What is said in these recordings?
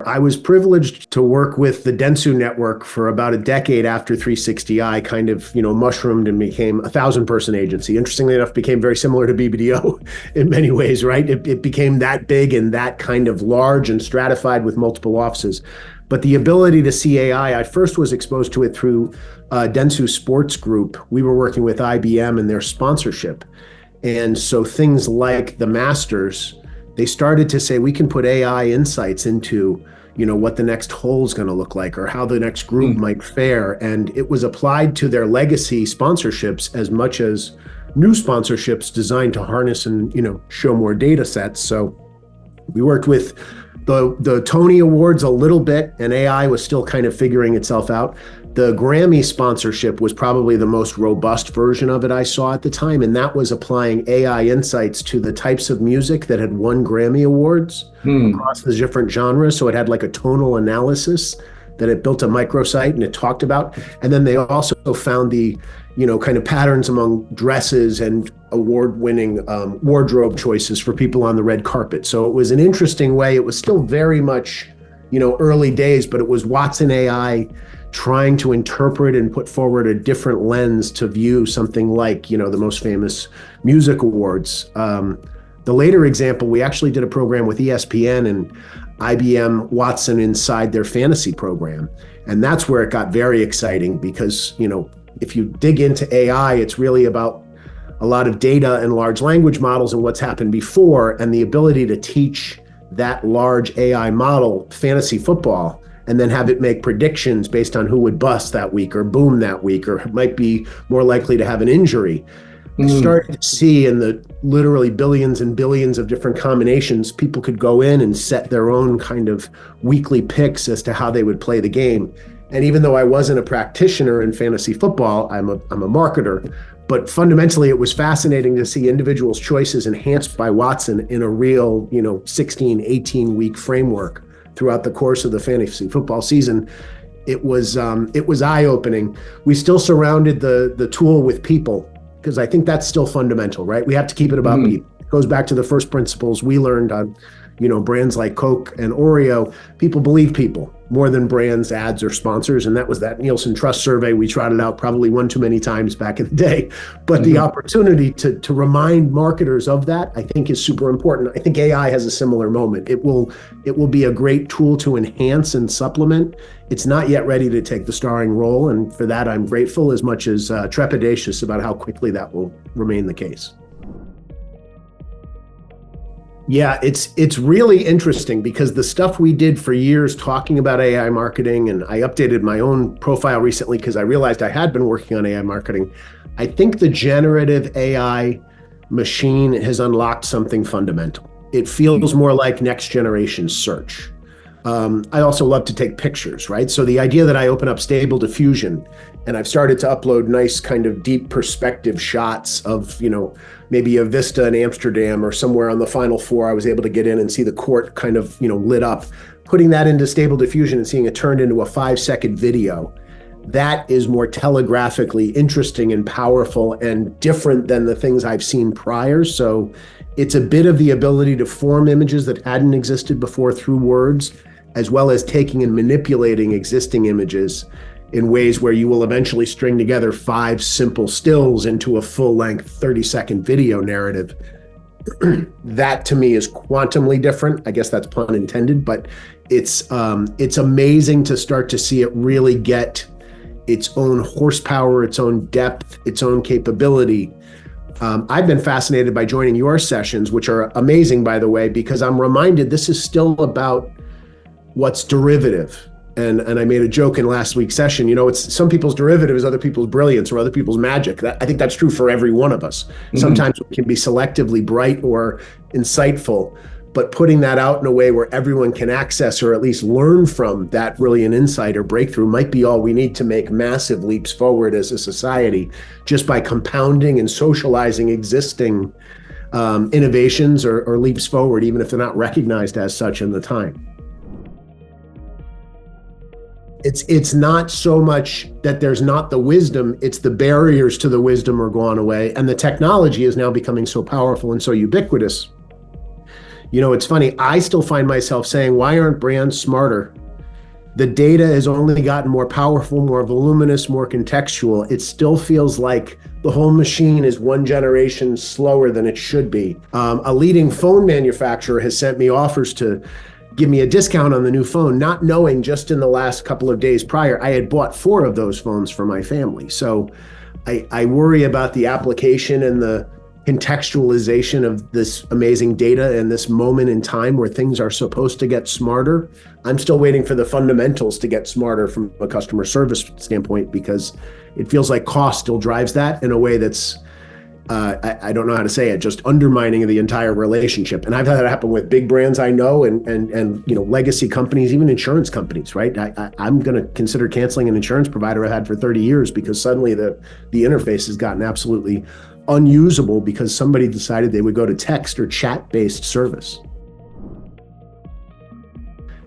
I was privileged to work with the Dentsu network for about a decade after 360i kind of, mushroomed and became a 1,000-person agency. Interestingly enough, became very similar to BBDO in many ways, right? It became that big and that kind of large and stratified with multiple offices. But the ability to see AI, I first was exposed to it through Dentsu Sports Group. We were working with IBM and their sponsorship. And so things like the Masters, they started to say, we can put AI insights into, what the next hole is going to look like or how the next group might fare. And it was applied to their legacy sponsorships as much as new sponsorships designed to harness and, show more data sets. So we worked with the Tony Awards a little bit, and AI was still kind of figuring itself out. The Grammy sponsorship was probably the most robust version of it I saw at the time, and that was applying AI insights to the types of music that had won Grammy Awards across the different genres. So it had like a tonal analysis that it built a microsite and it talked about. And then they also found the, kind of patterns among dresses and award-winning wardrobe choices for people on the red carpet. So it was an interesting way. It was still very much, early days, but it was Watson AI trying to interpret and put forward a different lens to view something like, the most famous music awards. The later example, we actually did a program with ESPN and IBM Watson inside their fantasy program. And that's where it got very exciting because, if you dig into AI, it's really about a lot of data and large language models and what's happened before, and the ability to teach that large AI model fantasy football and then have it make predictions based on who would bust that week or boom that week or might be more likely to have an injury. I started to see in the literally billions and billions of different combinations, people could go in and set their own kind of weekly picks as to how they would play the game. And even though I wasn't a practitioner in fantasy football, I'm a marketer, but fundamentally it was fascinating to see individuals' choices enhanced by Watson in a real, 16, 18-week framework throughout the course of the fantasy football season. It was eye-opening. We still surrounded the tool with people, because I think that's still fundamental, right? We have to keep it about people. It goes back to the first principles we learned on, brands like Coke and Oreo. People believe people more than brands, ads, or sponsors. And that was that Nielsen Trust survey we trotted out probably one too many times back in the day. But the opportunity to remind marketers of that, I think, is super important. I think AI has a similar moment. It will be a great tool to enhance and supplement. It's not yet ready to take the starring role. And for that, I'm grateful as much as trepidatious about how quickly that will remain the case. Yeah, it's really interesting because the stuff we did for years talking about AI marketing, and I updated my own profile recently because I realized I had been working on AI marketing. I think the generative AI machine has unlocked something fundamental. It feels more like next generation search. I also love to take pictures, right? So the idea that I open up Stable Diffusion and I've started to upload nice kind of deep perspective shots of, maybe a vista in Amsterdam or somewhere on the Final Four, I was able to get in and see the court kind of, lit up. Putting that into Stable Diffusion and seeing it turned into a 5-second video, that is more telegraphically interesting and powerful and different than the things I've seen prior. So it's a bit of the ability to form images that hadn't existed before through words, as well as taking and manipulating existing images in ways where you will eventually string together 5 simple stills into a full-length 30-second video narrative. That to me is quantumly different. I guess that's pun intended, but it's amazing to start to see it really get its own horsepower, its own depth, its own capability. I've been fascinated by joining your sessions, which are amazing, by the way, because I'm reminded this is still about what's derivative. And I made a joke in last week's session, it's some people's derivative is other people's brilliance or other people's magic. I think that's true for every one of us. Sometimes we can be selectively bright or insightful, but putting that out in a way where everyone can access or at least learn from that brilliant insight or breakthrough might be all we need to make massive leaps forward as a society, just by compounding and socializing existing innovations or leaps forward, even if they're not recognized as such in the time. It's not so much that there's not the wisdom, it's the barriers to the wisdom are gone away. And the technology is now becoming so powerful and so ubiquitous. It's funny. I still find myself saying, why aren't brands smarter? The data has only gotten more powerful, more voluminous, more contextual. It still feels like the whole machine is one generation slower than it should be. A leading phone manufacturer has sent me offers to give me a discount on the new phone, not knowing just in the last couple of days prior, I had bought 4 of those phones for my family. So I worry about the application and the contextualization of this amazing data and this moment in time where things are supposed to get smarter. I'm still waiting for the fundamentals to get smarter from a customer service standpoint, because it feels like cost still drives that in a way that's, I don't know how to say it, just undermining the entire relationship. And I've had that happen with big brands I know and legacy companies, even insurance companies, right? I'm going to consider canceling an insurance provider I had for 30 years because suddenly the interface has gotten absolutely unusable because somebody decided they would go to text or chat-based service.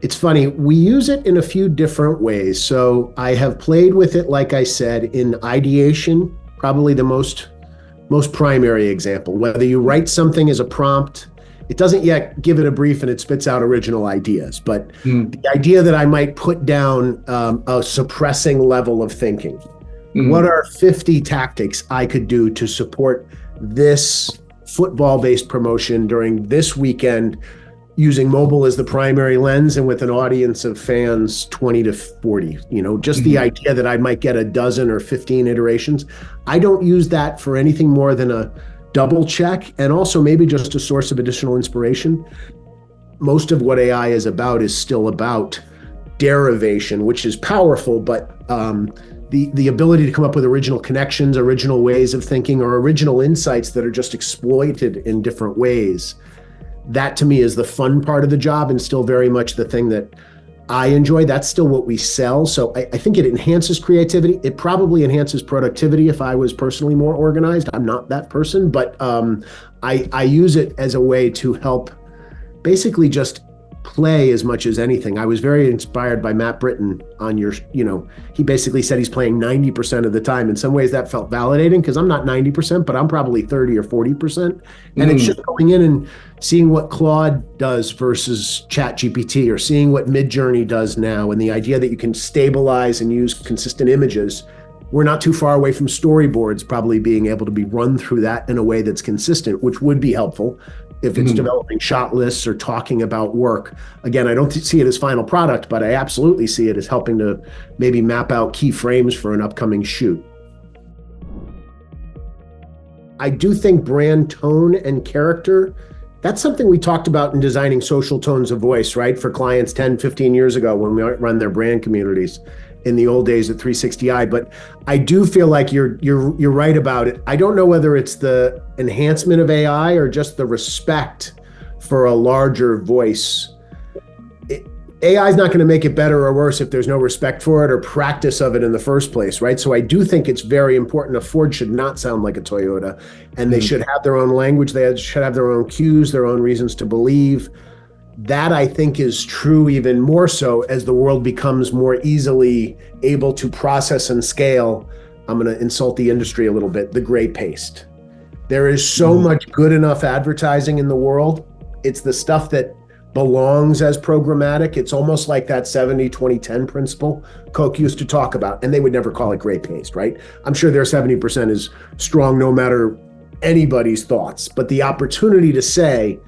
It's funny, we use it in a few different ways. So I have played with it, like I said, in ideation, probably the most primary example. Whether you write something as a prompt, it doesn't yet give it a brief and it spits out original ideas. But the idea that I might put down a suppressing level of thinking. What are 50 tactics I could do to support this football-based promotion during this weekend using mobile as the primary lens and with an audience of fans 20 to 40? Just the idea that I might get a dozen or 15 iterations. I don't use that for anything more than a double check and also maybe just a source of additional inspiration. Most of what AI is about is still about derivation, which is powerful, but the ability to come up with original connections, original ways of thinking, or original insights that are just exploited in different ways. That to me is the fun part of the job and still very much the thing that I enjoy. That's still what we sell. So I think it enhances creativity. It probably enhances productivity if I was personally more organized. I'm not that person, but I use it as a way to help basically just play as much as anything. I was very inspired by Matt Britton on your, he basically said he's playing 90% of the time. In some ways that felt validating because I'm not 90%, but I'm probably 30 or 40%. And it's just going in and seeing what Claude does versus ChatGPT, or seeing what Midjourney does now. And the idea that you can stabilize and use consistent images. We're not too far away from storyboards probably being able to be run through that in a way that's consistent, which would be helpful if it's developing shot lists or talking about work. Again, I don't see it as final product, but I absolutely see it as helping to maybe map out key frames for an upcoming shoot. I do think brand tone and character, that's something we talked about in designing social tones of voice, right? For clients 10, 15 years ago when we run their brand communities in the old days at 360i. But I do feel like you're right about it. I don't know whether it's the enhancement of AI or just the respect for a larger voice. AI is not going to make it better or worse if there's no respect for it or practice of it in the first place, right? So I do think it's very important. A Ford should not sound like a Toyota, and they should have their own language. They should have their own cues, their own reasons to believe. That I think is true even more so as the world becomes more easily able to process and scale. I'm going to insult the industry a little bit, the gray paste. There is so much good enough advertising in the world. It's the stuff that belongs as programmatic. It's almost like that 70-20-10 principle Coke used to talk about, and they would never call it gray paste, right? I'm sure their 70% is strong no matter anybody's thoughts, but the opportunity to say,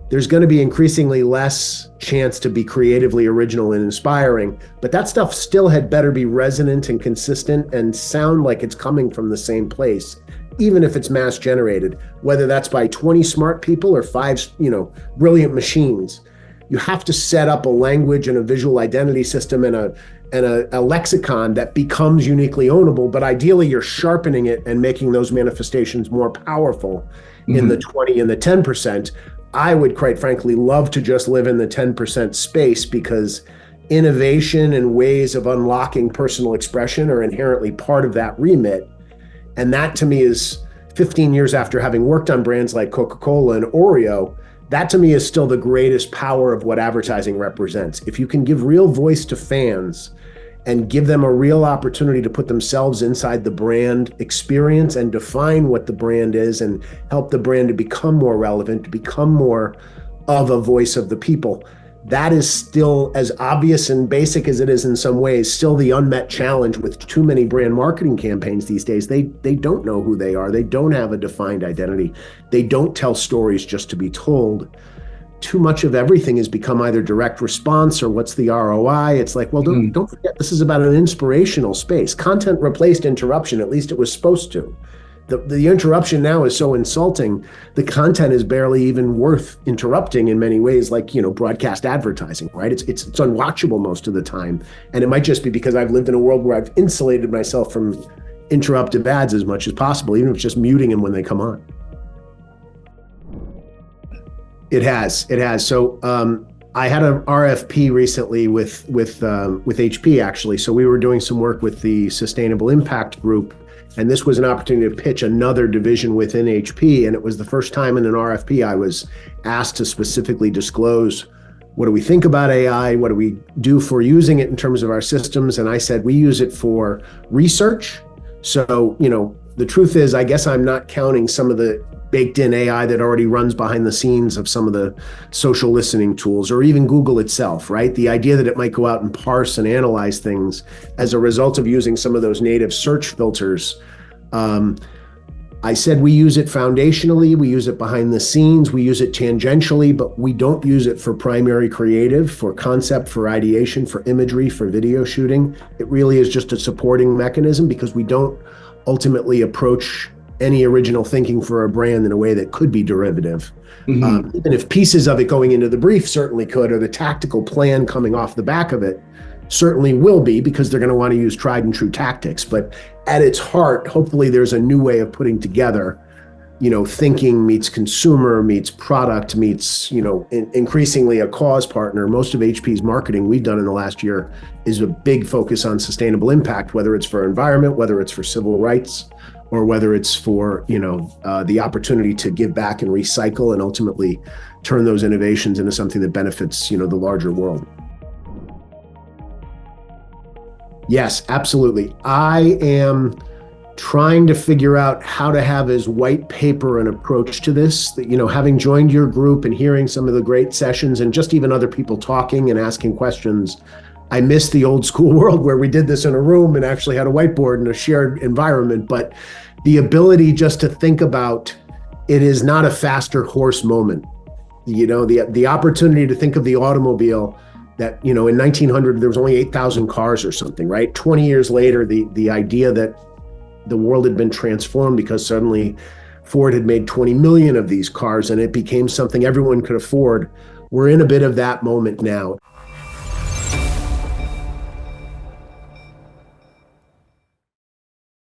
there's going to be increasingly less chance to be creatively original and inspiring, but that stuff still had better be resonant and consistent and sound like it's coming from the same place, even if it's mass generated, whether that's by 20 smart people or 5, brilliant machines. You have to set up a language and a visual identity system and a lexicon that becomes uniquely ownable, but ideally you're sharpening it and making those manifestations more powerful in the 20 and the 10%. I would quite frankly love to just live in the 10% space because innovation and ways of unlocking personal expression are inherently part of that remit. And that to me is 15 years after having worked on brands like Coca-Cola and Oreo, that to me is still the greatest power of what advertising represents. If you can give real voice to fans and give them a real opportunity to put themselves inside the brand experience and define what the brand is and help the brand to become more relevant, to become more of a voice of the people. That is still, as obvious and basic as it is in some ways, still the unmet challenge with too many brand marketing campaigns these days. They don't know who they are. They don't have a defined identity. They don't tell stories just to be told. Too much of everything has become either direct response or what's the ROI. It's like, well, don't forget, this is about an inspirational space. Content replaced interruption, at least it was supposed to. The interruption now is so insulting. The content is barely even worth interrupting in many ways, like, broadcast advertising, right? It's unwatchable most of the time. And it might just be because I've lived in a world where I've insulated myself from interruptive ads as much as possible, even if it's just muting them when they come on. It has. So I had an RFP recently with HP, actually. So we were doing some work with the Sustainable Impact Group, and this was an opportunity to pitch another division within HP. And it was the first time in an RFP I was asked to specifically disclose, what do we think about AI? What do we do for using it in terms of our systems? And I said, we use it for research. So, the truth is, I guess I'm not counting some of the baked in AI that already runs behind the scenes of some of the social listening tools, or even Google itself, right? The idea that it might go out and parse and analyze things as a result of using some of those native search filters. I said we use it foundationally, we use it behind the scenes, we use it tangentially, but we don't use it for primary creative, for concept, for ideation, for imagery, for video shooting. It really is just a supporting mechanism because we don't ultimately approach any original thinking for a brand in a way that could be derivative. Even if pieces of it going into the brief certainly could, or the tactical plan coming off the back of it certainly will be, because they're going to want to use tried and true tactics. But at its heart, hopefully there's a new way of putting together, thinking meets consumer, meets product, meets, increasingly a cause partner. Most of HP's marketing we've done in the last year is a big focus on sustainable impact, whether it's for environment, whether it's for civil rights, or whether it's for, the opportunity to give back and recycle and ultimately turn those innovations into something that benefits, the larger world. Yes, absolutely. I am trying to figure out how to have as white paper an approach to this, that, having joined your group and hearing some of the great sessions and just even other people talking and asking questions, I miss the old school world where we did this in a room and actually had a whiteboard and a shared environment. But the ability just to think about it is not a faster horse moment. The opportunity to think of the automobile that, in 1900, there was only 8,000 cars or something, right? 20 years later, the idea that the world had been transformed because suddenly Ford had made 20 million of these cars and it became something everyone could afford. We're in a bit of that moment now.